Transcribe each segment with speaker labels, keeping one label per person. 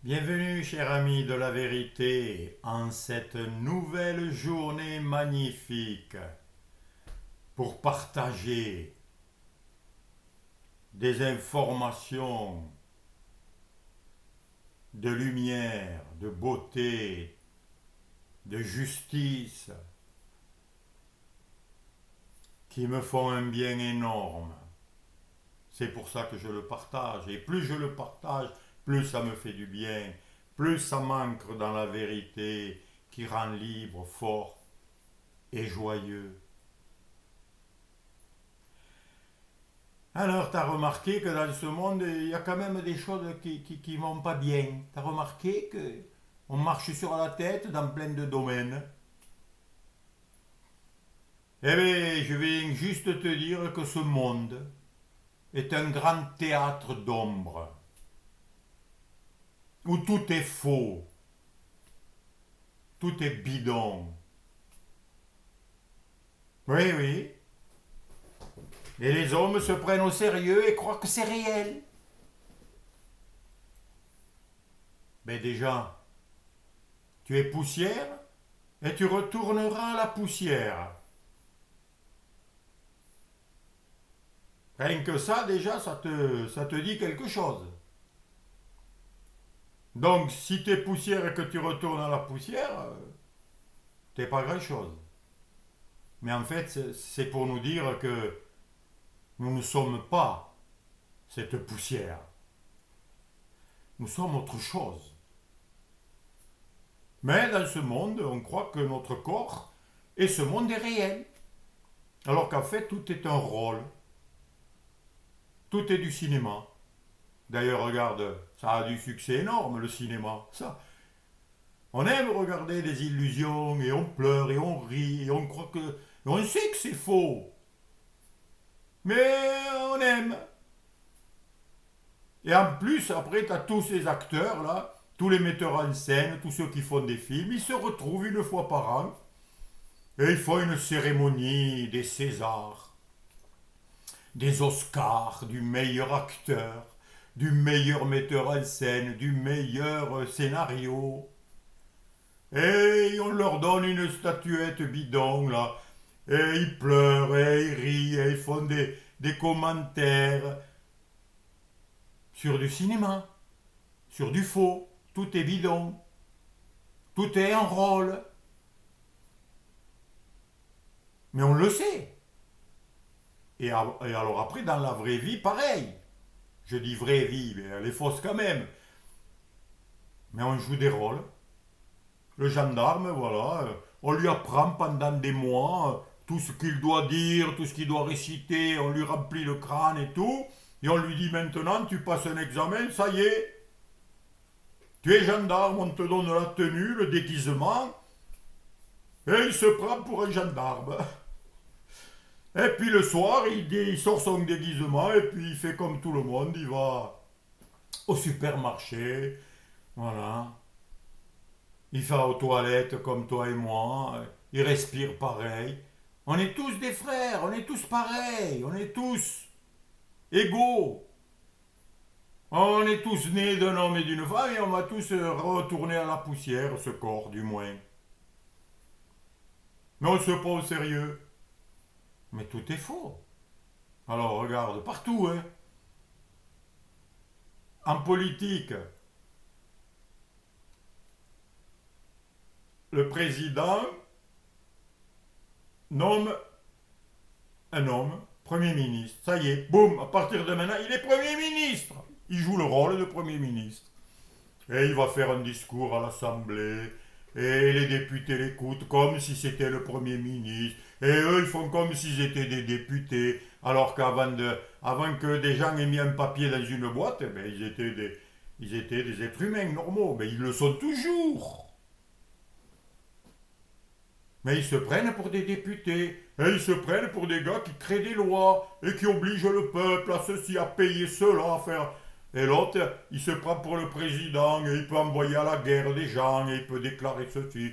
Speaker 1: Bienvenue, cher ami de la vérité, en cette nouvelle journée magnifique pour partager des informations de lumière, de beauté, de justice qui me font un bien énorme. C'est pour ça que je le partage. Et plus je le partage, plus ça me fait du bien, plus ça m'ancre dans la vérité qui rend libre, fort et joyeux. Alors, tu as remarqué que dans ce monde, il y a quand même des choses qui vont pas bien. Tu as remarqué que on marche sur la tête dans plein de domaines. Eh bien, je viens juste te dire que ce monde est un grand théâtre d'ombre, où tout est faux, tout est bidon. Oui, oui. Et les hommes se prennent au sérieux et croient que c'est réel. Mais déjà, tu es poussière et tu retourneras à la poussière. Rien que ça, déjà, ça te dit quelque chose. Donc, si tu es poussière et que tu retournes à la poussière, t'es pas grand-chose. Mais en fait, c'est pour nous dire que nous ne sommes pas cette poussière. Nous sommes autre chose. Mais dans ce monde, on croit que notre corps et ce monde est réel. Alors qu'en fait, tout est un rôle. Tout est du cinéma. D'ailleurs, regarde, ça a du succès énorme, le cinéma. Ça, on aime regarder des illusions et on pleure et on rit et on croit que... Et on sait que c'est faux. Mais on aime. Et en plus, après, tu as tous ces acteurs là, tous les metteurs en scène, tous ceux qui font des films, ils se retrouvent une fois par an et ils font une cérémonie des Césars, des Oscars, du meilleur acteur, du meilleur metteur en scène, du meilleur scénario. Et on leur donne une statuette bidon là. Et ils pleurent, et ils rient, et ils font des commentaires sur du cinéma, sur du faux. Tout est bidon. Tout est en rôle. Mais on le sait. Et alors après, dans la vraie vie, pareil. Je dis vraie vie, mais elle est fausse quand même. Mais on joue des rôles. Le gendarme, voilà, on lui apprend pendant des mois tout ce qu'il doit dire, tout ce qu'il doit réciter, on lui remplit le crâne et tout, et on lui dit maintenant tu passes un examen, ça y est, tu es gendarme, on te donne la tenue, le déguisement, et il se prend pour un gendarme. Et puis le soir, il sort son déguisement, et puis il fait comme tout le monde, il va au supermarché, voilà, il va aux toilettes comme toi et moi, il respire pareil. On est tous des frères, on est tous pareils, on est tous égaux. On est tous nés d'un homme et d'une femme et on va tous retourner à la poussière, ce corps du moins. Mais on se prend au sérieux. Mais tout est faux. Alors regarde, partout, hein. En politique, le président nomme un homme Premier ministre. Ça y est, boum, à partir de maintenant, il est Premier ministre. Il joue le rôle de Premier ministre. Et il va faire un discours à l'Assemblée. Et les députés l'écoutent comme si c'était le Premier ministre. Et eux, ils font comme s'ils étaient des députés. Alors avant que des gens aient mis un papier dans une boîte, eh ben, ils étaient des êtres humains normaux. Mais ils le sont toujours. Mais ils se prennent pour des députés. Et ils se prennent pour des gars qui créent des lois et qui obligent le peuple à ceci, à payer cela, à faire. Et l'autre, il se prend pour le président et il peut envoyer à la guerre des gens et il peut déclarer ceci.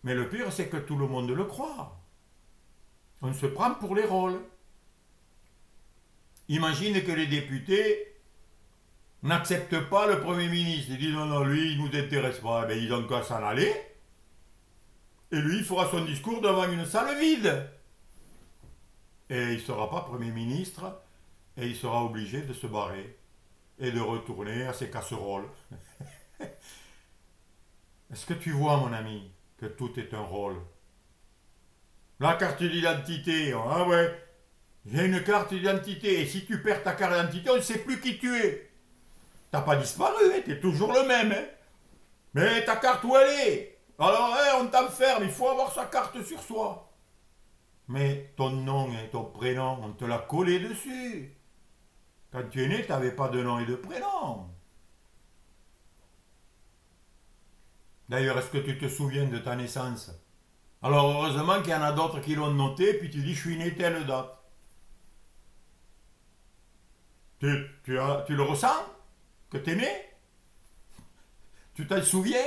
Speaker 1: Mais le pire, c'est que tout le monde le croit. On se prend pour les rôles. Imagine que les députés n'acceptent pas le Premier ministre. Ils disent non, non, lui, il ne nous intéresse pas. Eh bien, ils ont qu'à s'en aller. Et lui, il fera son discours devant une salle vide. Et il ne sera pas Premier ministre. Et il sera obligé de se barrer. Et de retourner à ses casseroles. Est-ce que tu vois, mon ami, que tout est un rôle? La carte d'identité, ah ouais, j'ai une carte d'identité. Et si tu perds ta carte d'identité, on ne sait plus qui tu es. T'as pas disparu, hein, t'es toujours le même. Hein. Mais ta carte, où elle est? Alors, hein, on t'enferme, il faut avoir sa carte sur soi. Mais ton nom et ton prénom, on te l'a collé dessus. Quand tu es né, tu n'avais pas de nom et de prénom. D'ailleurs, est-ce que tu te souviens de ta naissance? Alors, heureusement qu'il y en a d'autres qui l'ont noté, puis tu dis, je suis né telle date. Tu le ressens? Que tu es né? Tu t'en souviens?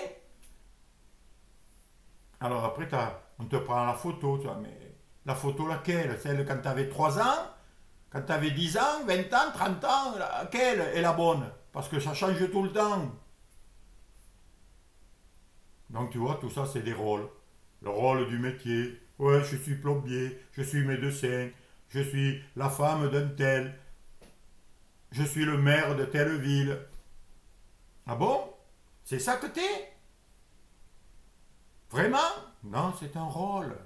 Speaker 1: Alors après, on te prend la photo, tu vois, mais la photo laquelle? Celle quand tu avais 3 ans? Quand tu avais 10 ans, 20 ans, 30 ans? Laquelle est la bonne? Parce que ça change tout le temps. Donc tu vois, tout ça c'est des rôles. Le rôle du métier. Ouais, je suis plombier, je suis médecin, je suis la femme d'un tel, je suis le maire de telle ville. Ah bon? C'est ça que t'es? Vraiment? Non, c'est un rôle.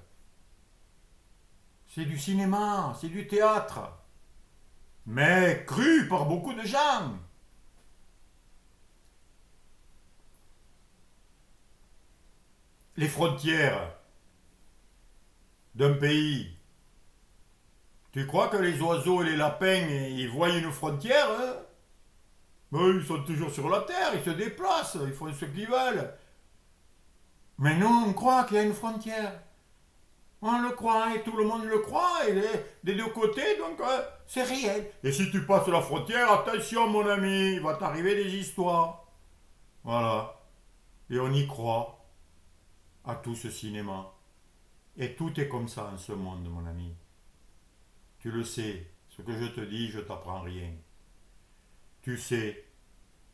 Speaker 1: C'est du cinéma, c'est du théâtre. Mais cru par beaucoup de gens. Les frontières d'un pays. Tu crois que les oiseaux et les lapins, ils voient une frontière, hein? Mais ils sont toujours sur la terre, ils se déplacent, ils font ce qu'ils veulent. Mais nous, on croit qu'il y a une frontière. On le croit et tout le monde le croit, et des deux côtés, donc c'est réel. Et si tu passes la frontière, attention mon ami, il va t'arriver des histoires. Voilà. Et on y croit à tout ce cinéma. Et tout est comme ça en ce monde, mon ami. Tu le sais, ce que je te dis, je t'apprends rien. Tu sais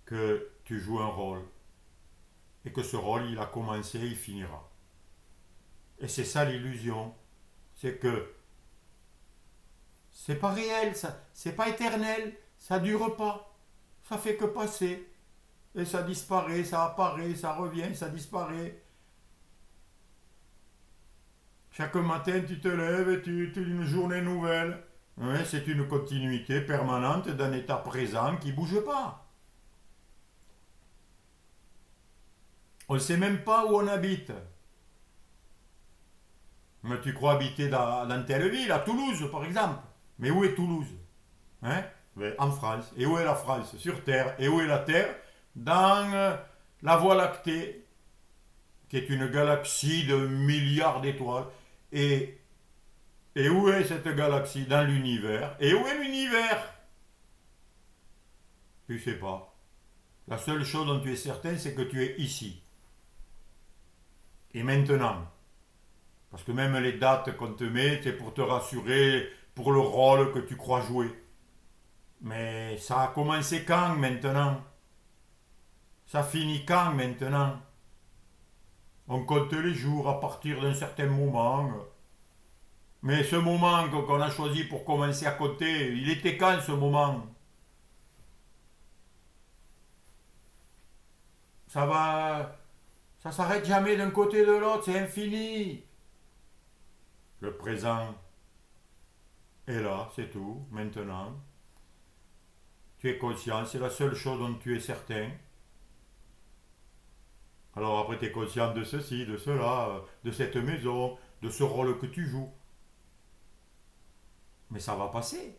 Speaker 1: que tu joues un rôle et que ce rôle, il a commencé, il finira. Et c'est ça l'illusion, c'est que c'est pas réel, ça, c'est pas éternel, ça dure pas, ça fait que passer, et ça disparaît, ça apparaît, ça revient, ça disparaît. Chaque matin, tu te lèves et tu as une journée nouvelle. Ouais, c'est une continuité permanente d'un état présent qui ne bouge pas. On ne sait même pas où on habite. Mais tu crois habiter dans telle ville, à Toulouse par exemple. Mais où est Toulouse? Hein? Ouais, en France. Et où est la France? Sur Terre. Et où est la Terre? Dans la Voie lactée, qui est une galaxie de milliards d'étoiles. Et où est cette galaxie? Dans l'univers. Et où est l'univers? Tu ne sais pas. La seule chose dont tu es certain, c'est que tu es ici. Et maintenant. Parce que même les dates qu'on te met, c'est pour te rassurer, pour le rôle que tu crois jouer. Mais ça a commencé quand maintenant? Ça finit quand maintenant? On compte les jours à partir d'un certain moment. Mais ce moment qu'on a choisi pour commencer à compter, il était quand ce moment? Ça va... Ça s'arrête jamais d'un côté de l'autre, c'est infini. Le présent est là, c'est tout, maintenant. Tu es conscient, c'est la seule chose dont tu es certain. Alors après, tu es conscient de ceci, de cela, de cette maison, de ce rôle que tu joues. Mais ça va passer.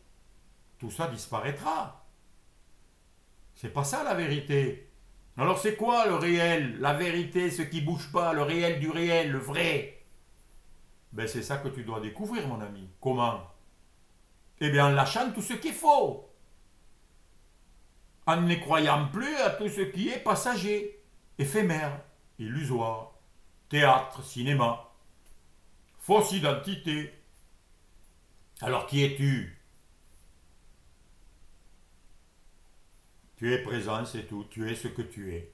Speaker 1: Tout ça disparaîtra. C'est pas ça la vérité. Alors c'est quoi le réel? La vérité, ce qui bouge pas, le réel du réel, le vrai? Ben c'est ça que tu dois découvrir, mon ami. Comment? Eh bien en lâchant tout ce qui est faux. En ne croyant plus à tout ce qui est passager, éphémère, illusoire, théâtre, cinéma, fausse identité. Alors qui es-tu? Tu es présent, c'est tout. Tu es ce que tu es.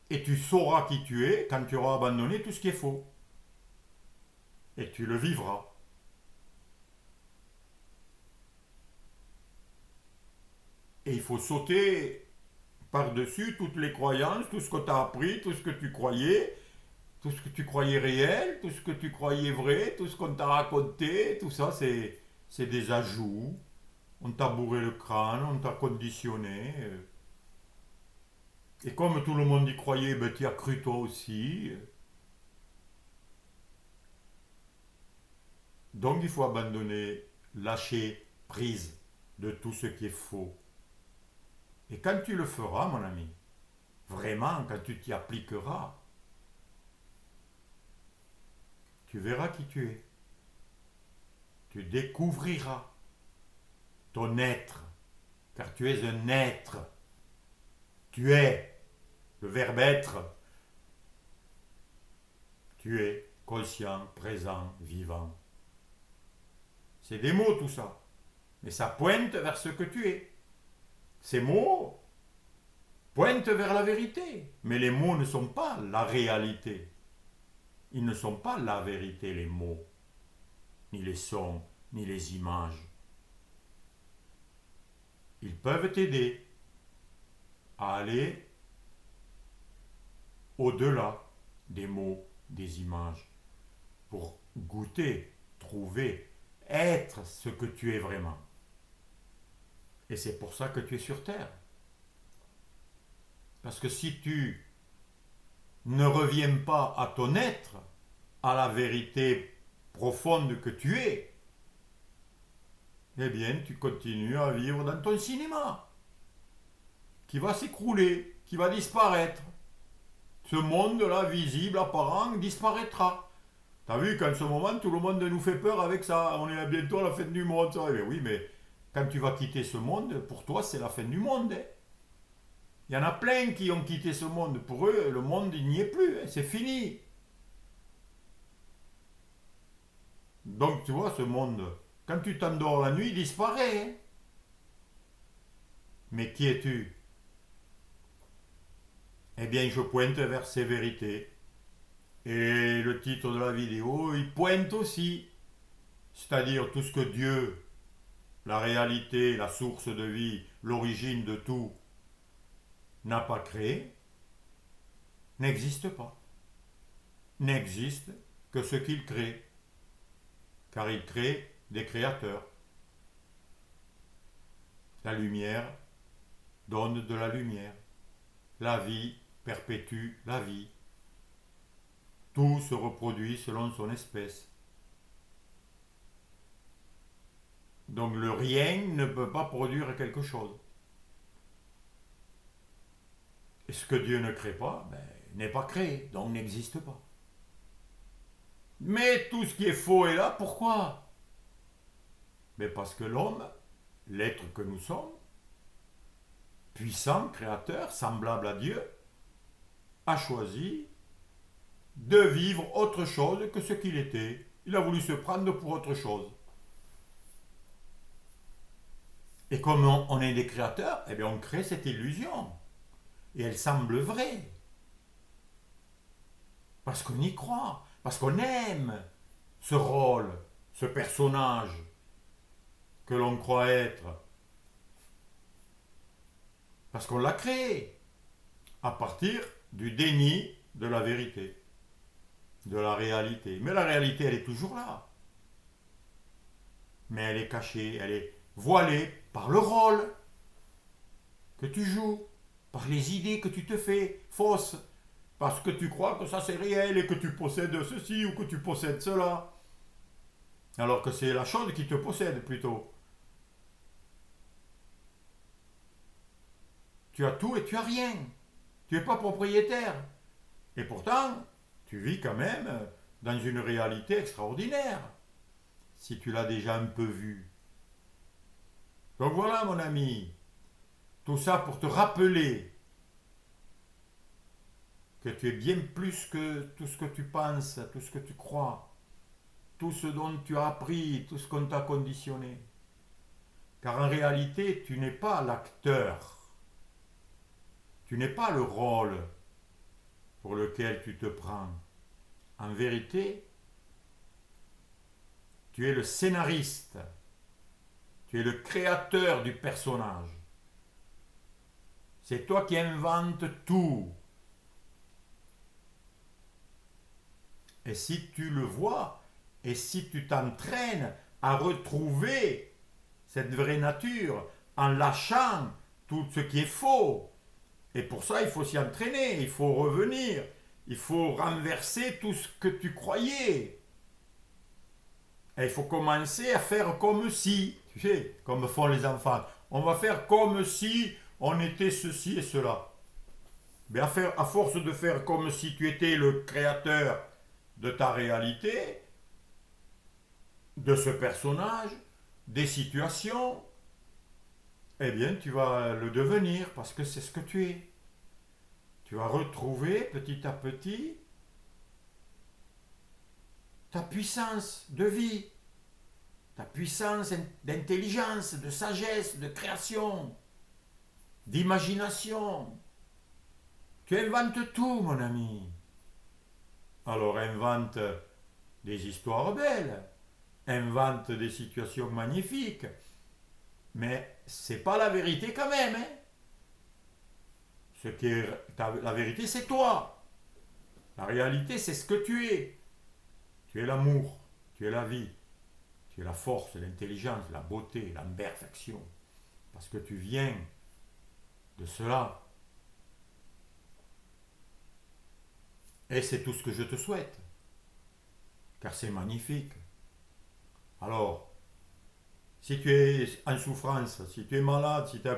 Speaker 1: Et tu sauras qui tu es quand tu auras abandonné tout ce qui est faux. Et tu le vivras. Et il faut sauter par-dessus toutes les croyances, tout ce que tu as appris, tout ce que tu croyais, tout ce que tu croyais réel, tout ce que tu croyais vrai, tout ce qu'on t'a raconté, tout ça, c'est des ajouts. On t'a bourré le crâne, on t'a conditionné. Et comme tout le monde y croyait, ben, tu y as cru toi aussi. Donc il faut abandonner, lâcher prise de tout ce qui est faux. Et quand tu le feras, mon ami, vraiment, quand tu t'y appliqueras, tu verras qui tu es. Tu découvriras ton être, car tu es un être. Tu es le verbe être. Tu es conscient, présent, vivant. C'est des mots tout ça, mais ça pointe vers ce que tu es. Ces mots pointent vers la vérité, mais les mots ne sont pas la réalité. Ils ne sont pas la vérité, les mots, ni les sons, ni les images. Ils peuvent t'aider à aller au-delà des mots, des images, pour goûter, trouver, être ce que tu es vraiment. Et c'est pour ça que tu es sur Terre. Parce que si tu ne reviens pas à ton être, à la vérité profonde que tu es, eh bien tu continues à vivre dans ton cinéma, qui va s'écrouler, qui va disparaître. Ce monde-là, visible, apparent, disparaîtra. T'as vu qu'en ce moment, tout le monde nous fait peur avec ça. On est bientôt à la fin du monde. Ça. Mais oui, mais quand tu vas quitter ce monde, pour toi, c'est la fin du monde. Hein. Il y en a plein qui ont quitté ce monde. Pour eux, le monde, il n'y est plus. Hein. C'est fini. Donc, tu vois, ce monde, quand tu t'endors la nuit, il disparaît. Hein. Mais qui es-tu? Eh bien, je pointe vers ces vérités. Et le titre de la vidéo, il pointe aussi. C'est-à-dire tout ce que Dieu, la réalité, la source de vie, l'origine de tout, n'a pas créé, n'existe pas. N'existe que ce qu'il crée. Car il crée des créateurs. La lumière donne de la lumière. La vie perpétue la vie. Tout se reproduit selon son espèce. Donc le rien ne peut pas produire quelque chose. Et ce que Dieu ne crée pas, ben, n'est pas créé, donc n'existe pas. Mais tout ce qui est faux est là, pourquoi? Mais parce que l'homme, l'être que nous sommes, puissant, créateur, semblable à Dieu, a choisi de vivre autre chose que ce qu'il était. Il a voulu se prendre pour autre chose. Et comme on est des créateurs, eh bien on crée cette illusion. Et elle semble vraie. Parce qu'on y croit. Parce qu'on aime ce rôle, ce personnage que l'on croit être. Parce qu'on l'a créé à partir du déni de la vérité, de la réalité. Mais la réalité, elle est toujours là. Mais elle est cachée, elle est voilée par le rôle que tu joues, par les idées que tu te fais fausses, parce que tu crois que ça c'est réel et que tu possèdes ceci ou que tu possèdes cela. Alors que c'est la chose qui te possède plutôt. Tu as tout et tu as rien. Tu n'es pas propriétaire. Et pourtant, tu vis quand même dans une réalité extraordinaire. Si tu l'as déjà un peu vu. Donc voilà mon ami. Tout ça pour te rappeler que tu es bien plus que tout ce que tu penses, tout ce que tu crois, tout ce dont tu as appris, tout ce qu'on t'a conditionné. Car en réalité, tu n'es pas l'acteur. Tu n'es pas le rôle pour lequel tu te prends. En vérité, tu es le scénariste. Tu es le créateur du personnage. C'est toi qui inventes tout. Et si tu le vois, et si tu t'entraînes à retrouver cette vraie nature en lâchant tout ce qui est faux, et pour ça il faut s'y entraîner, il faut revenir, il faut renverser tout ce que tu croyais. Et il faut commencer à faire comme si, tu sais, comme font les enfants. On va faire comme si on était ceci et cela. Mais à force de faire comme si tu étais le créateur de ta réalité, de ce personnage, des situations, eh bien tu vas le devenir parce que c'est ce que tu es. Tu vas retrouver petit à petit ta puissance de vie, ta puissance d'intelligence, de sagesse, de création, d'imagination. Tu inventes tout, mon ami. Alors invente des histoires belles, invente des situations magnifiques, mais c'est pas la vérité quand même. Hein. La vérité, c'est toi. La réalité, c'est ce que tu es. Tu es l'amour, tu es la vie, tu es la force, l'intelligence, la beauté, l'imperfection. Parce que tu viens de cela. Et c'est tout ce que je te souhaite. Car c'est magnifique. Alors, si tu es en souffrance, si tu es malade, si tu es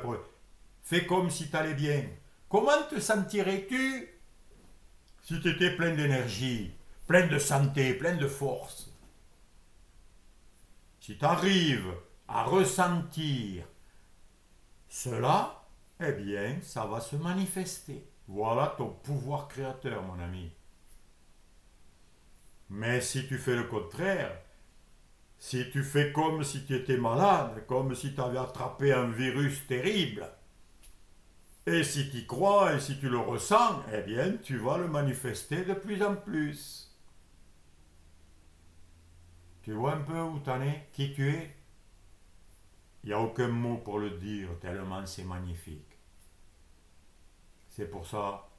Speaker 1: fais comme si tu allais bien. Comment te sentirais-tu si tu étais plein d'énergie, plein de santé, plein de force? Si tu arrives à ressentir cela, eh bien, ça va se manifester. Voilà ton pouvoir créateur, mon ami. Mais si tu fais le contraire, si tu fais comme si tu étais malade, comme si tu avais attrapé un virus terrible, et si tu y crois et si tu le ressens, eh bien, tu vas le manifester de plus en plus. Tu vois un peu où tu en es, qui tu es? Il n'y a aucun mot pour le dire, tellement c'est magnifique. C'est pour ça,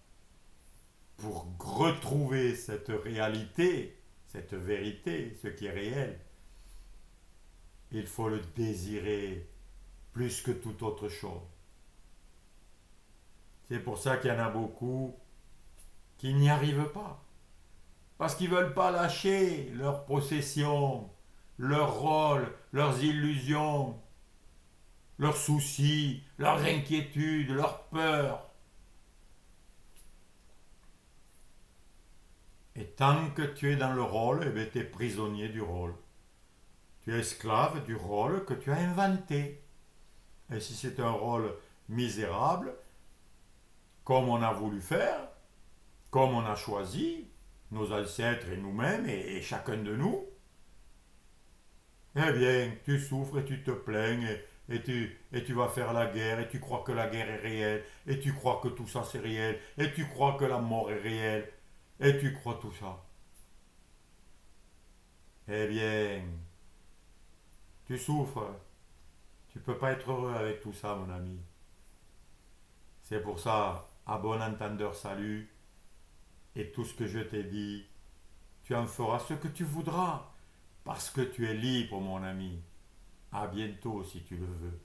Speaker 1: pour retrouver cette réalité, cette vérité, ce qui est réel, il faut le désirer plus que toute autre chose. C'est pour ça qu'il y en a beaucoup qui n'y arrivent pas. Parce qu'ils ne veulent pas lâcher leurs possessions, leur rôle, leurs illusions, leurs soucis, leurs inquiétudes, leurs peurs. Et tant que tu es dans le rôle, eh bien, tu es prisonnier du rôle. Tu es esclave du rôle que tu as inventé. Et si c'est un rôle misérable, comme on a voulu faire, comme on a choisi, nos ancêtres et nous-mêmes, et chacun de nous, eh bien, tu souffres et tu te plains, et tu vas faire la guerre, et tu crois que la guerre est réelle, et tu crois que tout ça c'est réel, et tu crois que la mort est réelle, et tu crois tout ça. Eh bien, tu souffres. Tu peux pas être heureux avec tout ça, mon ami. C'est pour ça, à bon entendeur, salut. Et tout ce que je t'ai dit, tu en feras ce que tu voudras. Parce que tu es libre, mon ami. À bientôt, si tu le veux.